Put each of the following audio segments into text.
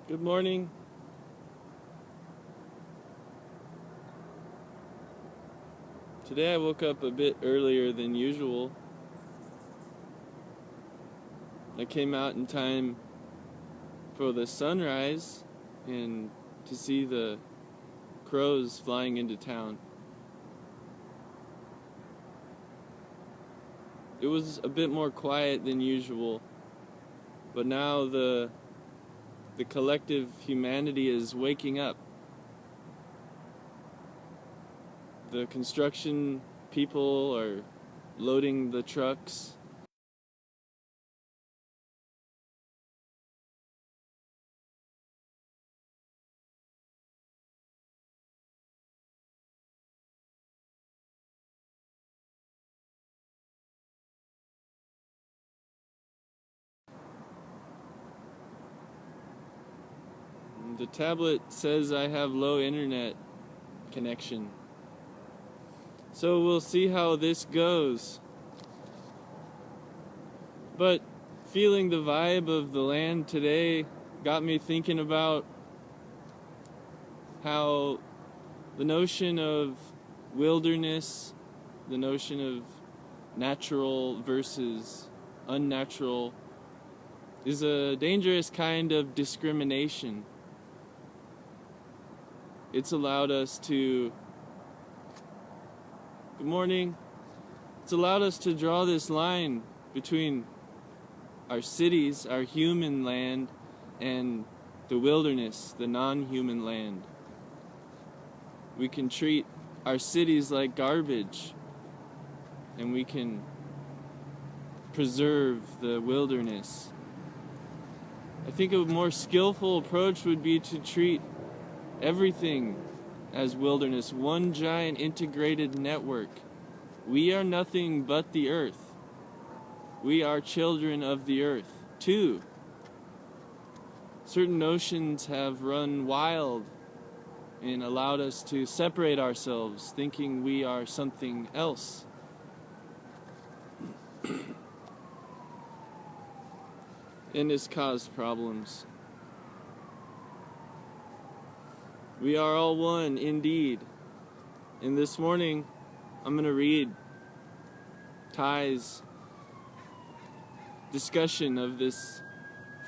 Good morning. Today I woke up a bit earlier than usual. I came out in time for the sunrise and to see the crows flying into town. It was a bit more quiet than usual, but now the collective humanity is waking up. The construction people are loading the trucks. The tablet says I have low internet connection. So we'll see how this goes. But feeling the vibe of the land today got me thinking about how the notion of wilderness, the notion of natural versus unnatural, is a dangerous kind of discrimination. It's allowed us to... Good morning. It's allowed us to draw this line between our cities, our human land, and the wilderness, the non-human land. We can treat our cities like garbage, and we can preserve the wilderness. I think a more skillful approach would be to treat everything as wilderness, one giant integrated network. We are nothing but the earth. We are children of the earth, too. Certain notions have run wild and allowed us to separate ourselves, thinking we are something else. And it's caused problems. We are all one, indeed. And this morning, I'm going to read Thay's discussion of this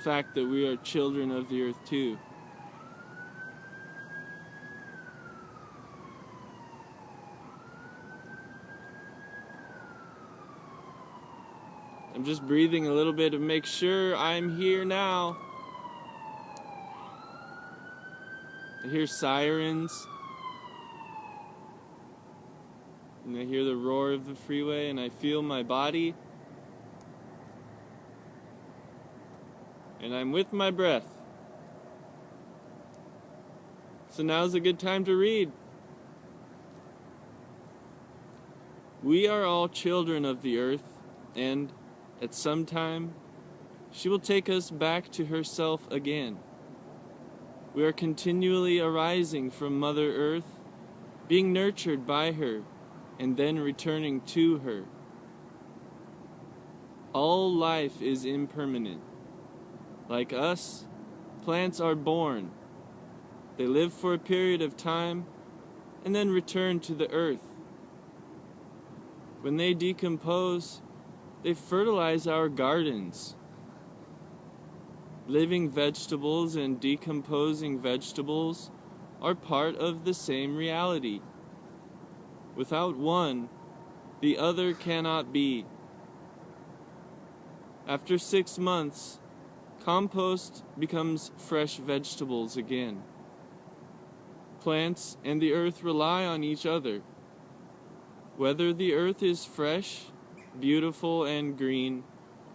fact that we are children of the earth too. I'm just breathing a little bit to make sure I'm here now. I hear sirens, and I hear the roar of the freeway, and I feel my body, and I'm with my breath. So now's a good time to read. We are all children of the earth, and at some time she will take us back to herself again. We are continually arising from Mother Earth, being nurtured by her, and then returning to her. All life is impermanent. Like us, plants are born. They live for a period of time and then return to the earth. When they decompose, they fertilize our gardens. Living vegetables and decomposing vegetables are part of the same reality. Without one, the other cannot be. After 6 months, compost becomes fresh vegetables again. Plants and the earth rely on each other. Whether the earth is fresh, beautiful, and green,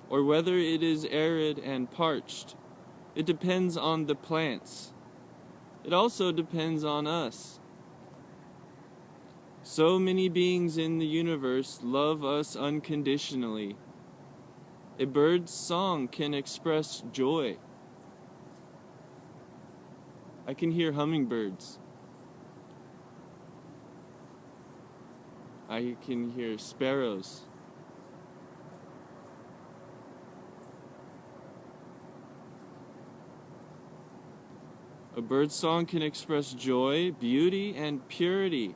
or whether it is arid and parched, it depends on the plants. It also depends on us. So many beings in the universe love us unconditionally. A bird's song can express joy. I can hear hummingbirds. I can hear sparrows. A bird song can express joy, beauty, and purity,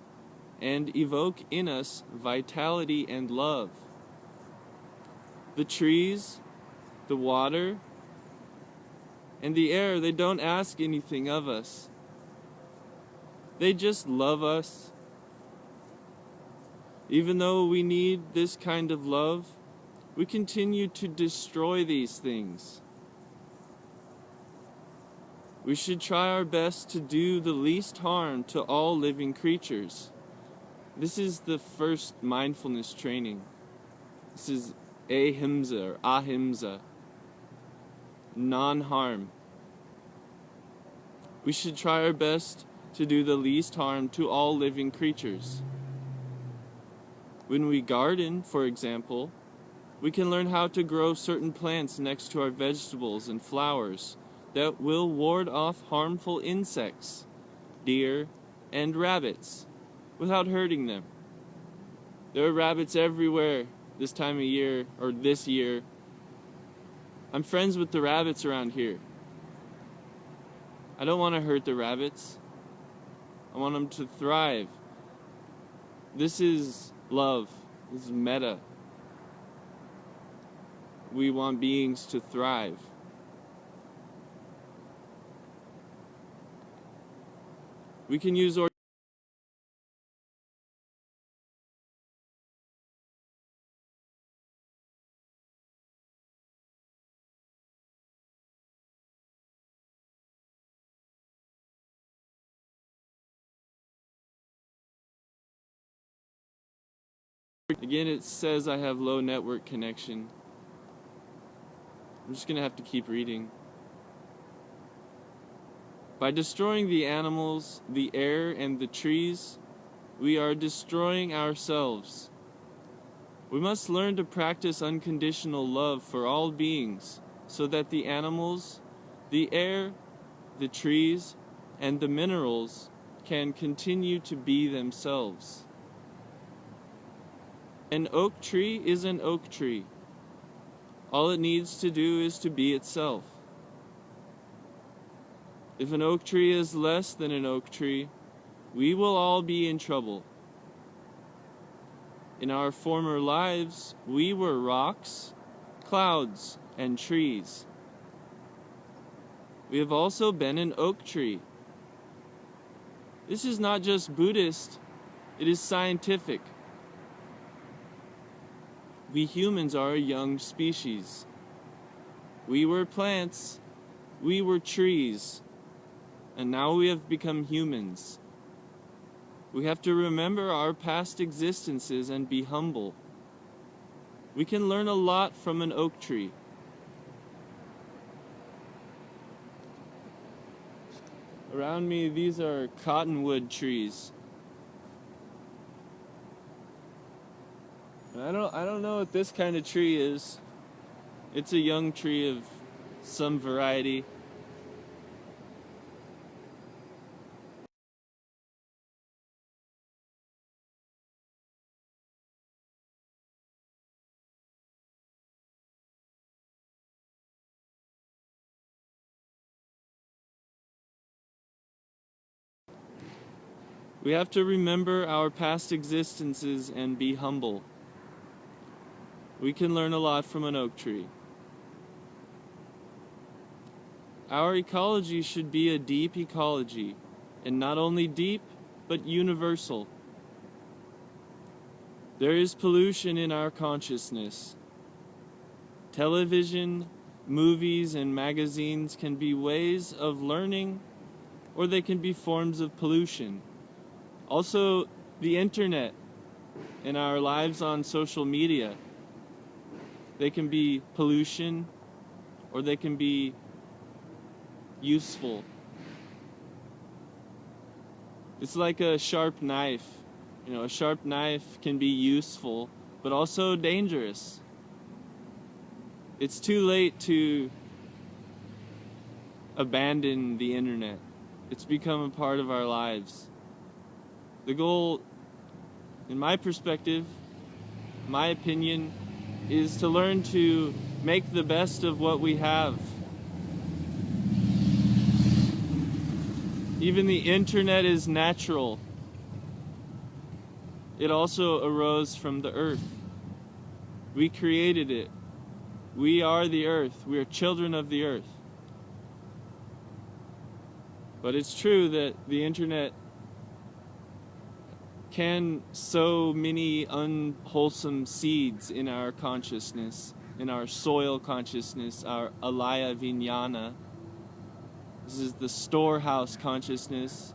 and evoke in us vitality and love. The trees, the water, and the air, they don't ask anything of us. They just love us. Even though we need this kind of love, we continue to destroy these things. We should try our best to do the least harm to all living creatures. This is the first mindfulness training. This is ahimsa or ahimsa, non-harm. We should try our best to do the least harm to all living creatures. When we garden, for example, we can learn how to grow certain plants next to our vegetables and flowers that will ward off harmful insects, deer, and rabbits, without hurting them. There are rabbits everywhere this time of year, or this year. I'm friends with the rabbits around here. I don't want to hurt the rabbits. I want them to thrive. This is love. This is metta. We want beings to thrive. We can use Again, it says I have low network connection. I'm just going to have to keep reading. By destroying the animals, the air, and the trees, we are destroying ourselves. We must learn to practice unconditional love for all beings so that the animals, the air, the trees, and the minerals can continue to be themselves. An oak tree is an oak tree. All it needs to do is to be itself. If an oak tree is less than an oak tree, we will all be in trouble. In our former lives, we were rocks, clouds, and trees. We have also been an oak tree. This is not just Buddhist, it is scientific. We humans are a young species. We were plants, we were trees, and now we have become humans. We have to remember our past existences and be humble. We can learn a lot from an oak tree. Around me, these are cottonwood trees. And I don't know what this kind of tree is. It's a young tree of some variety. We have to remember our past existences and be humble. We can learn a lot from an oak tree. Our ecology should be a deep ecology, and not only deep, but universal. There is pollution in our consciousness. Television, movies, and magazines can be ways of learning, or they can be forms of pollution. Also, the internet and our lives on social media, they can be pollution, or they can be useful. It's like a sharp knife. You know, a sharp knife can be useful, but also dangerous. It's too late to abandon the internet. It's become a part of our lives. The goal, in my perspective, my opinion, is to learn to make the best of what we have. Even the internet is natural. It also arose from the earth. We created it. We are the earth. We are children of the earth. But it's true that the internet can sow many unwholesome seeds in our consciousness, in our soil consciousness, our alaya vijnana. This is the storehouse consciousness.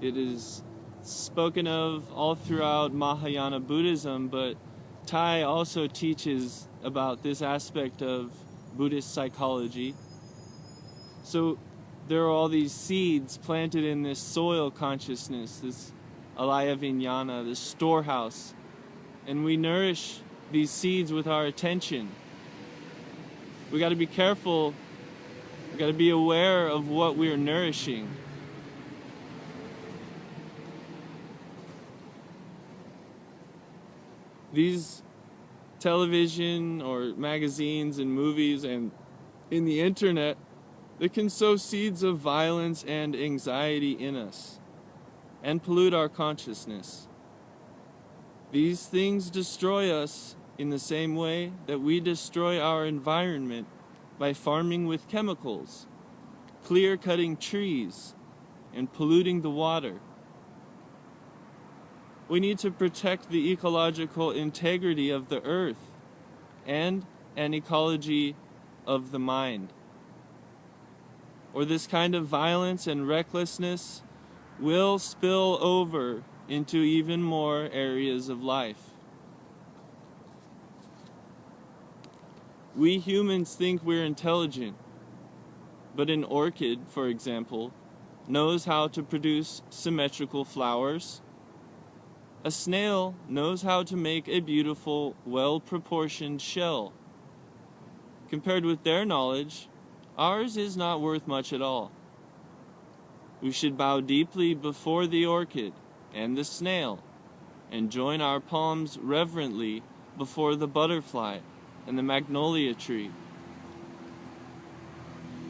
It is spoken of all throughout Mahayana Buddhism, but Thai also teaches about this aspect of Buddhist psychology. So there are all these seeds planted in this soil consciousness, this alaya vijnana, this storehouse, and we nourish these seeds with our attention. We got to be careful. We got to be aware of what we are nourishing. These television or magazines and movies and in the internet, they can sow seeds of violence and anxiety in us and pollute our consciousness. These things destroy us in the same way that we destroy our environment by farming with chemicals, clear-cutting trees, and polluting the water. We need to protect the ecological integrity of the earth and an ecology of the mind. Or this kind of violence and recklessness will spill over into even more areas of life. We humans think we're intelligent, but an orchid, for example, knows how to produce symmetrical flowers. A snail knows how to make a beautiful, well-proportioned shell. Compared with their knowledge, ours is not worth much at all. We should bow deeply before the orchid and the snail, and join our palms reverently before the butterfly and the magnolia tree.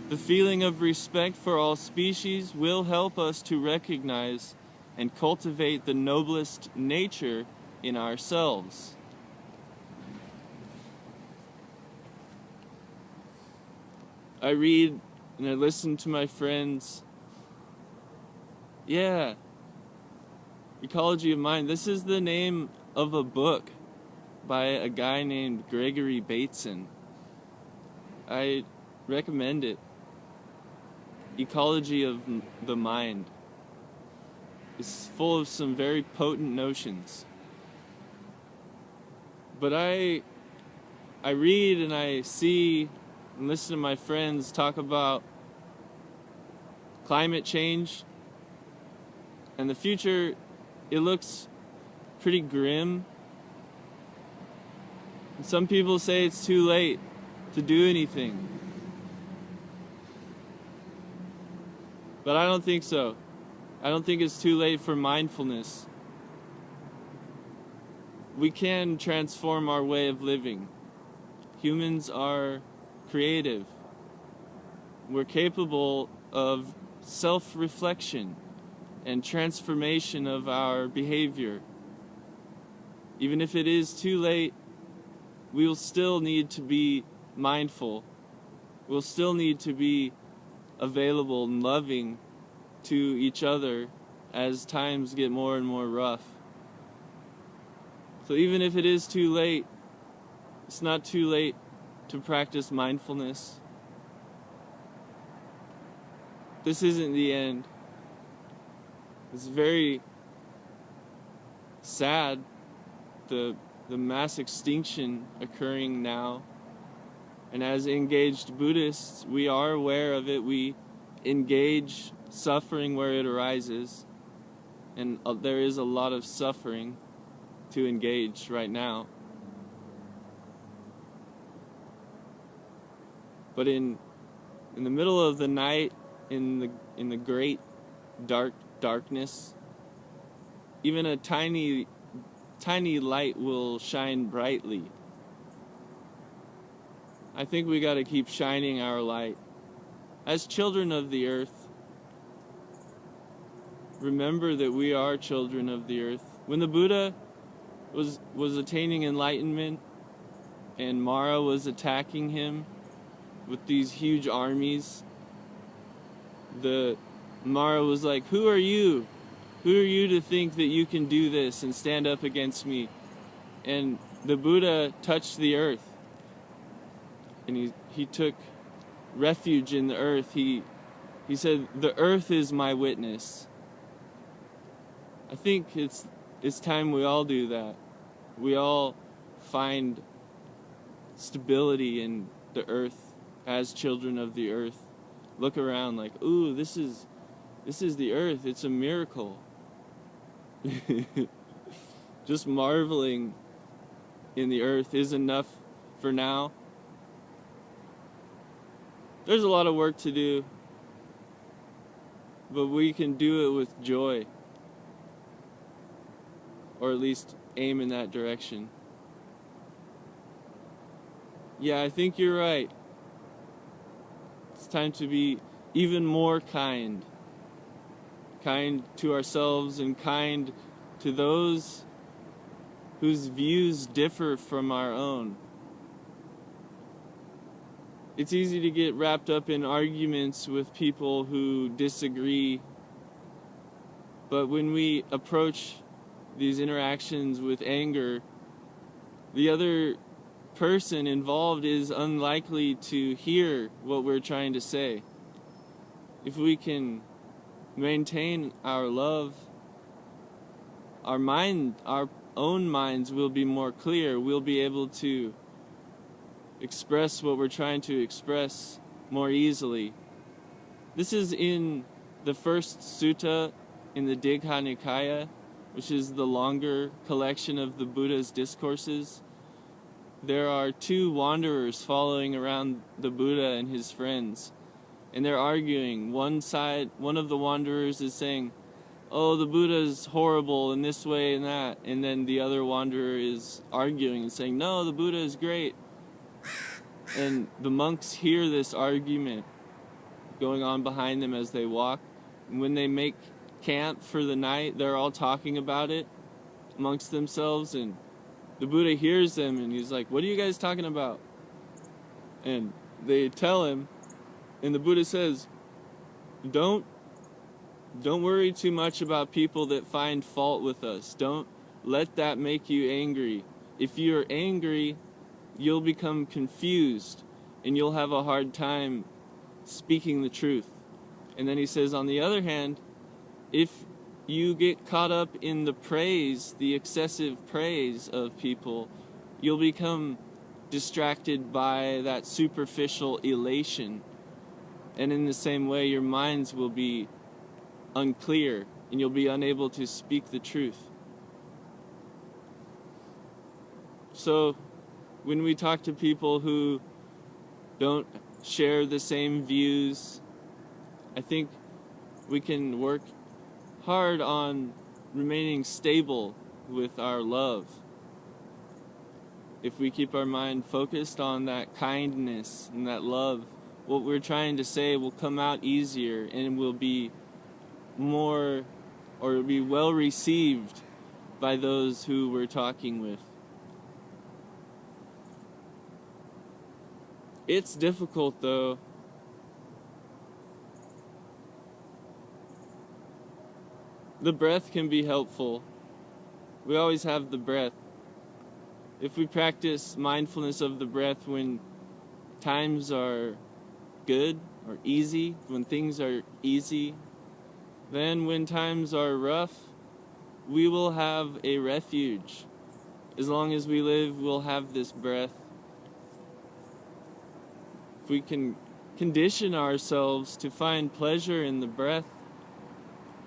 The feeling of respect for all species will help us to recognize and cultivate the noblest nature in ourselves. I read and I listen to my friends. Yeah, Ecology of Mind. This is the name of a book by a guy named Gregory Bateson. I recommend it. Ecology of the Mind. It's full of some very potent notions. But I read and I see and listen to my friends talk about climate change and the future. It looks pretty grim. And some people say it's too late to do anything. But I don't think so. I don't think it's too late for mindfulness. We can transform our way of living. Humans are creative. We're capable of self-reflection and transformation of our behavior. Even if it is too late, we will still need to be mindful. We'll still need to be available and loving to each other as times get more and more rough. So even if it is too late, it's not too late to practice mindfulness. This isn't the end. It's very sad, the mass extinction occurring now. And as engaged Buddhists, we are aware of it. We engage suffering where it arises. And there is a lot of suffering to engage right now. But in the middle of the night, in the great darkness, even a tiny light will shine brightly. I think we got to keep shining our light. As children of the earth, remember that we are children of the earth. When the Buddha was attaining enlightenment and Mara was attacking him with these huge armies, the Mara was like, "Who are you? Who are you to think that you can do this and stand up against me?" And the Buddha touched the earth, and he took refuge in the earth. He said, "The earth is my witness." I think it's time we all do that. We all find stability in the earth as children of the earth. Look around like, ooh, this is the earth. It's a miracle. Just marveling in the earth is enough for now. There's a lot of work to do, but we can do it with joy, or at least aim in that direction. Yeah, I think you're right. It's time to be even more kind to ourselves and kind to those whose views differ from our own. It's easy to get wrapped up in arguments with people who disagree, but when we approach these interactions with anger, the other person involved is unlikely to hear what we're trying to say. If we can maintain our love, our own minds will be more clear. We'll be able to express what we're trying to express more easily. This is in the first sutta in the Thich Nhat Hanh, which is the longer collection of the Buddha's discourses. There are two wanderers following around the Buddha and his friends, and they're arguing. One of the wanderers is saying, "Oh, the Buddha is horrible in this way and that," and then the other wanderer is arguing and saying, "No, the Buddha is great." And the monks hear this argument going on behind them as they walk. And when they make camp for the night, they're all talking about it amongst themselves, and the Buddha hears them and he's like, "What are you guys talking about?" And they tell him, and the Buddha says, Don't worry too much about people that find fault with us. Don't let that make you angry. If you're angry, you'll become confused and you'll have a hard time speaking the truth. And then he says, on the other hand, if you get caught up in the praise, the excessive praise of people, you'll become distracted by that superficial elation. And in the same way, your minds will be unclear and you'll be unable to speak the truth. So when we talk to people who don't share the same views, I think we can work hard on remaining stable with our love. If we keep our mind focused on that kindness and that love, what we're trying to say will come out easier and will be more, or be well received by those who we're talking with. It's difficult though. The breath can be helpful. We always have the breath. If we practice mindfulness of the breath when times are good or easy, when things are easy, then when times are rough, we will have a refuge. As long as we live, we'll have this breath. If we can condition ourselves to find pleasure in the breath,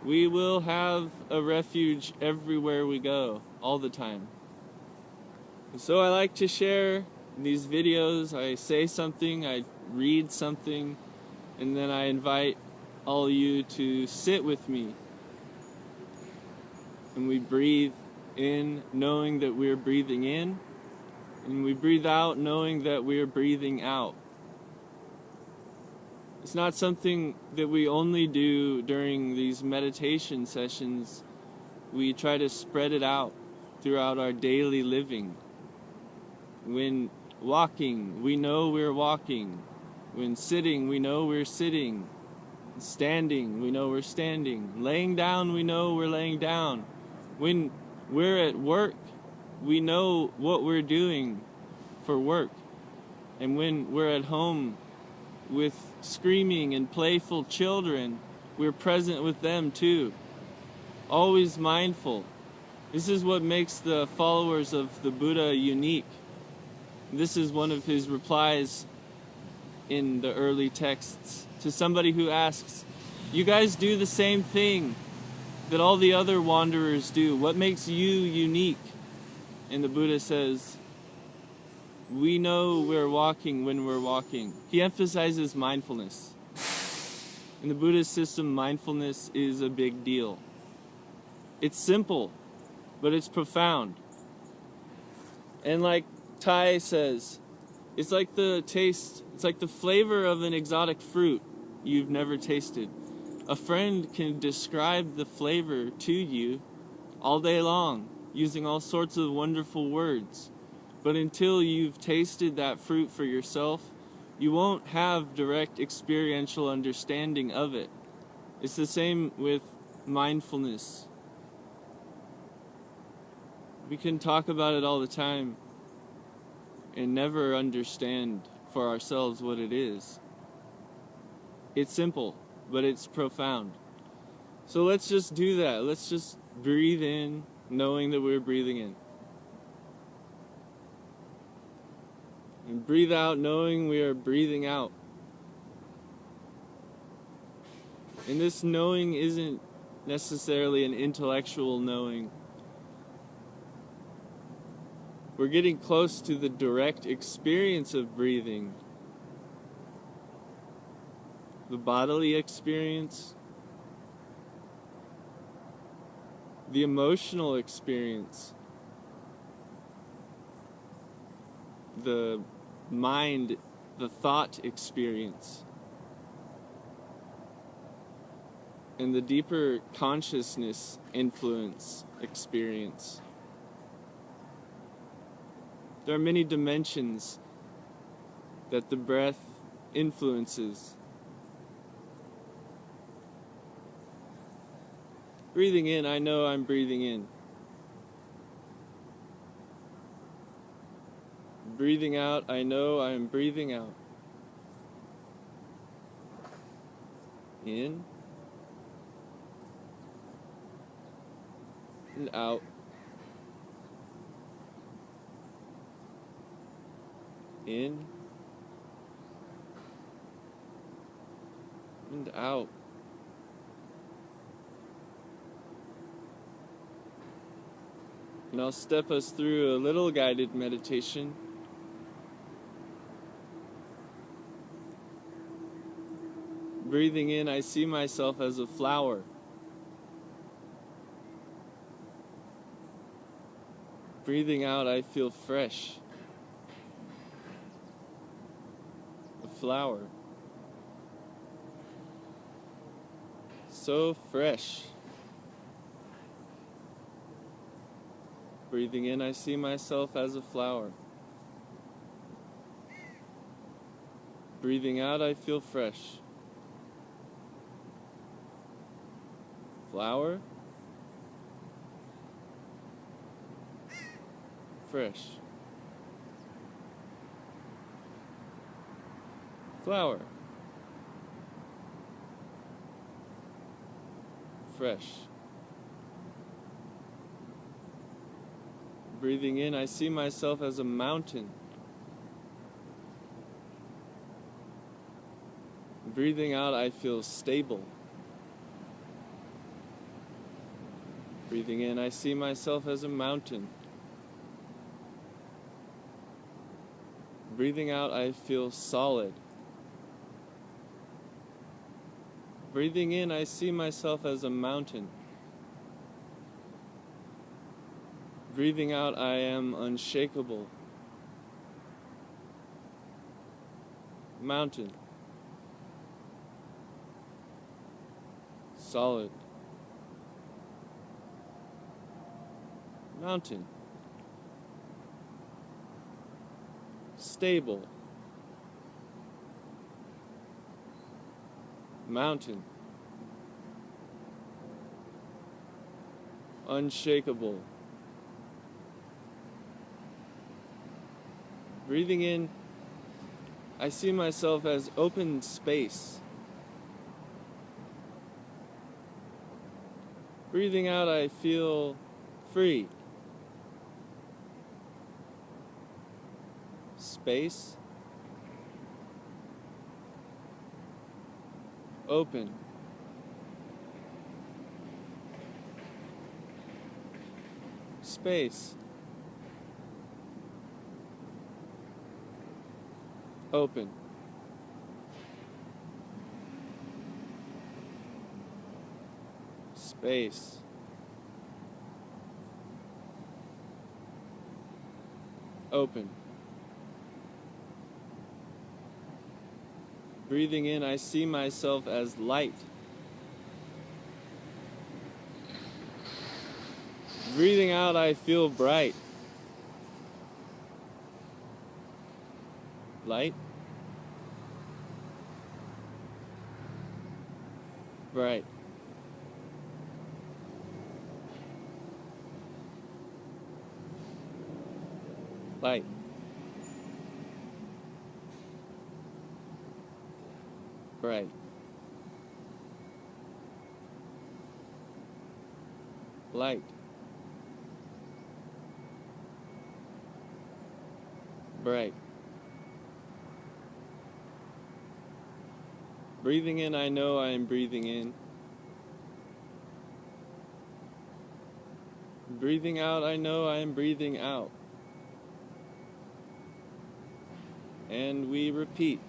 we will have a refuge everywhere we go, all the time. And so I like to share these videos. I say something, I read something, and then I invite all of you to sit with me. And we breathe in knowing that we're breathing in, and we breathe out knowing that we're breathing out. It's not something that we only do during these meditation sessions. We try to spread it out throughout our daily living. When walking, we know we're walking. When sitting, we know we're sitting. Standing, we know we're standing. Laying down, we know we're laying down. When we're at work, we know what we're doing for work. And when we're at home with screaming and playful children, we're present with them too. Always mindful. This is what makes the followers of the Buddha unique. This is one of his replies in the early texts to somebody who asks, you guys do the same thing that all the other wanderers do. What makes you unique? And the Buddha says, we know we're walking when we're walking. He emphasizes mindfulness. In the Buddhist system, mindfulness is a big deal. It's simple, but it's profound. And like Thai says, it's like the taste, it's like the flavor of an exotic fruit you've never tasted. A friend can describe the flavor to you all day long, using all sorts of wonderful words. But until you've tasted that fruit for yourself, you won't have direct experiential understanding of it. It's the same with mindfulness. We can talk about it all the time and never understand for ourselves what it is. It's simple, but it's profound. So let's just do that. Let's just breathe in, knowing that we're breathing in. And breathe out, knowing we are breathing out. And this knowing isn't necessarily an intellectual knowing. We're getting close to the direct experience of breathing. The bodily experience, the emotional experience, the mind, the thought experience, and the deeper consciousness influence experience. There are many dimensions that the breath influences. Breathing in, I know I'm breathing in. Breathing out, I know I'm breathing out. In and out. In and out. And I'll step us through a little guided meditation. Breathing in, I see myself as a flower. Breathing out, I feel fresh. A flower. So fresh. Breathing in, I see myself as a flower. Breathing out, I feel fresh. Flower. Fresh. Flower. Fresh. Breathing in, I see myself as a mountain. Breathing out, I feel stable. Breathing in, I see myself as a mountain. Breathing out, I feel solid. Breathing in, I see myself as a mountain. Breathing out, I am unshakable. Mountain. solid. Mountain. Stable. Mountain. Unshakable. Breathing in, I see myself as open space. Breathing out, I feel free. Space. Open. Space. Open. Space. Open. Breathing in, I see myself as light. Breathing out, I feel bright. Light. Bright. Light. Bright. Light. Bright. Breathing in, I know I am breathing in. Breathing out, I know I am breathing out. And we repeat.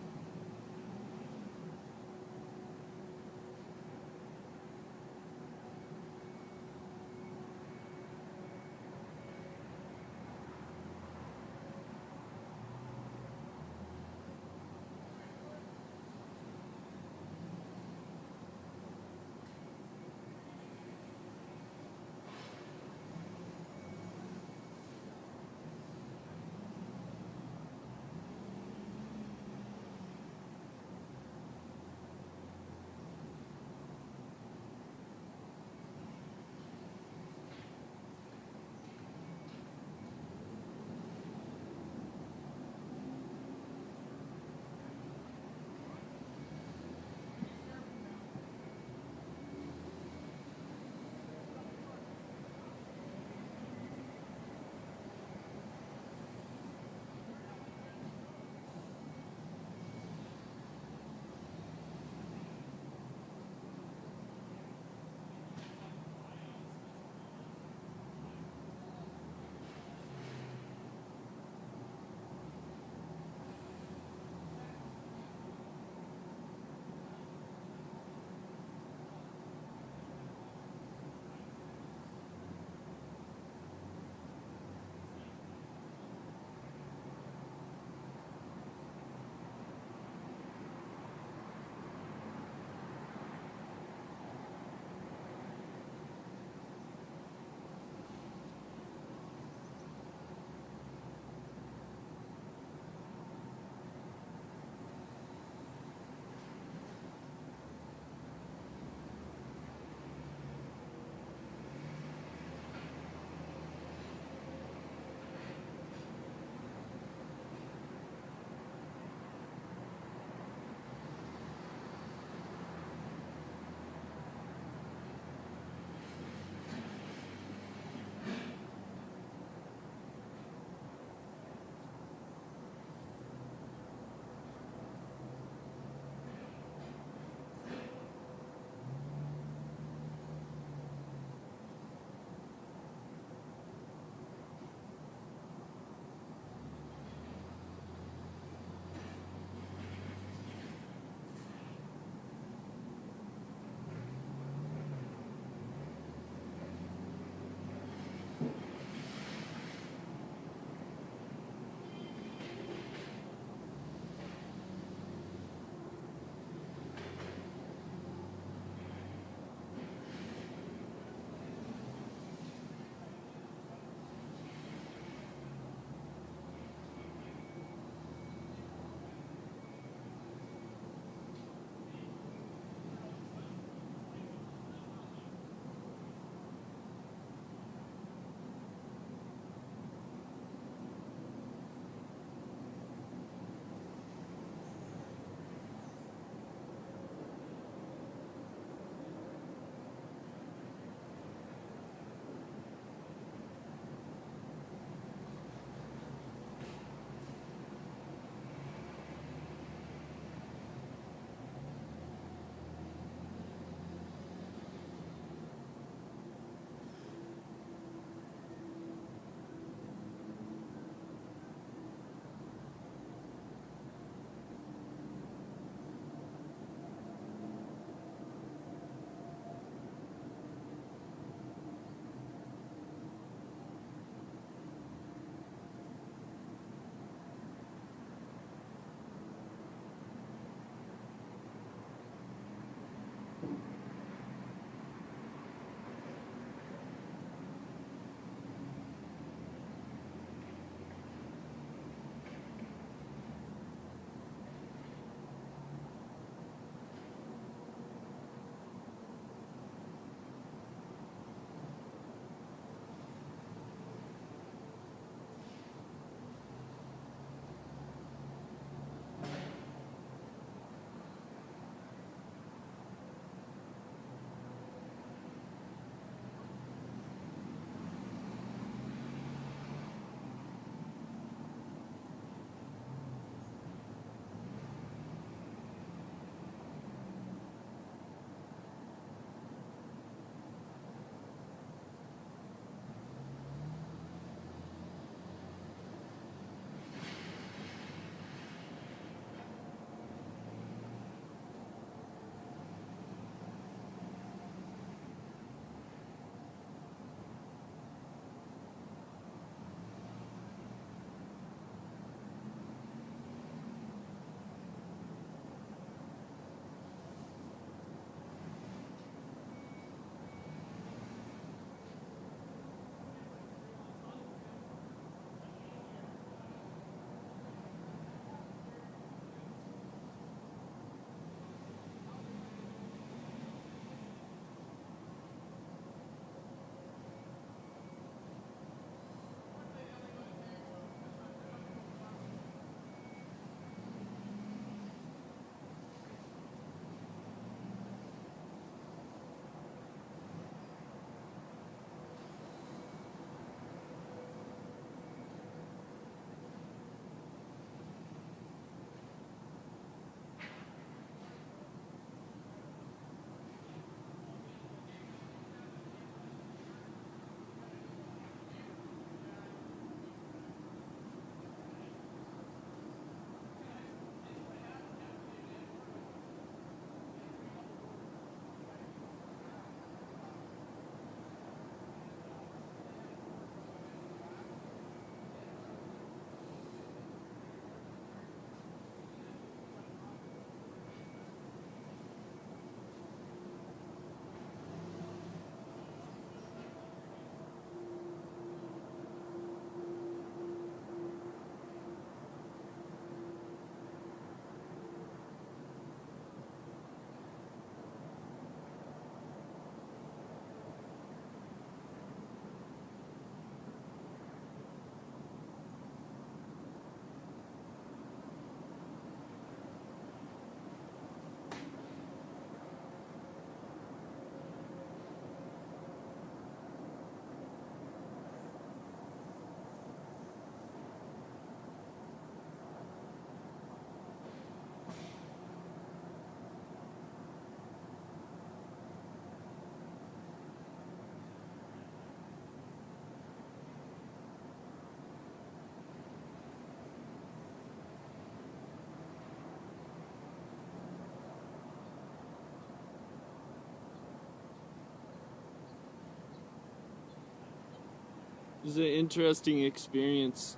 It's an interesting experience.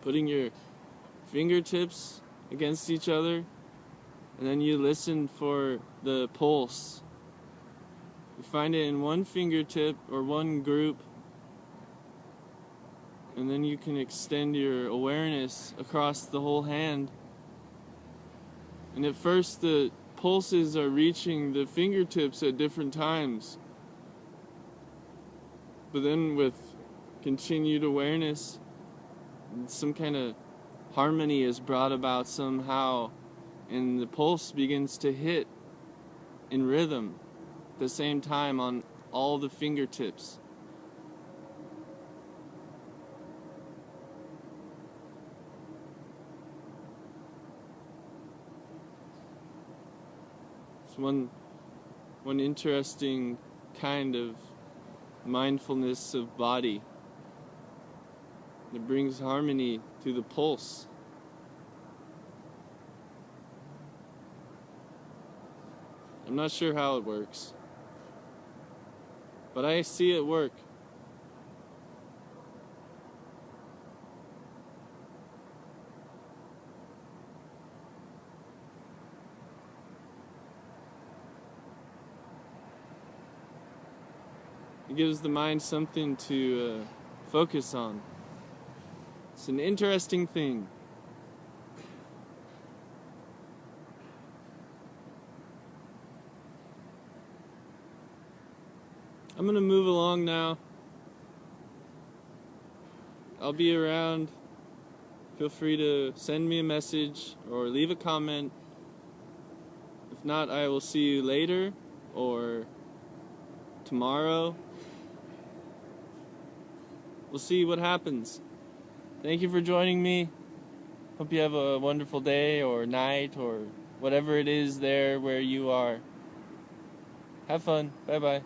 Putting your fingertips against each other, and then you listen for the pulse. You find it in one fingertip or one group, and then you can extend your awareness across the whole hand. And at first the pulses are reaching the fingertips at different times. But then with continued awareness, some kind of harmony is brought about somehow, and the pulse begins to hit in rhythm at the same time on all the fingertips. It's one interesting kind of mindfulness of body. It brings harmony to the pulse. I'm not sure how it works, but I see it work. It gives the mind something to focus on. It's an interesting thing. I'm gonna move along now. I'll be around. Feel free to send me a message or leave a comment. If not, I will see you later or tomorrow. We'll see what happens. Thank you for joining me. Hope you have a wonderful day or night or whatever it is there where you are. Have fun. Bye-bye.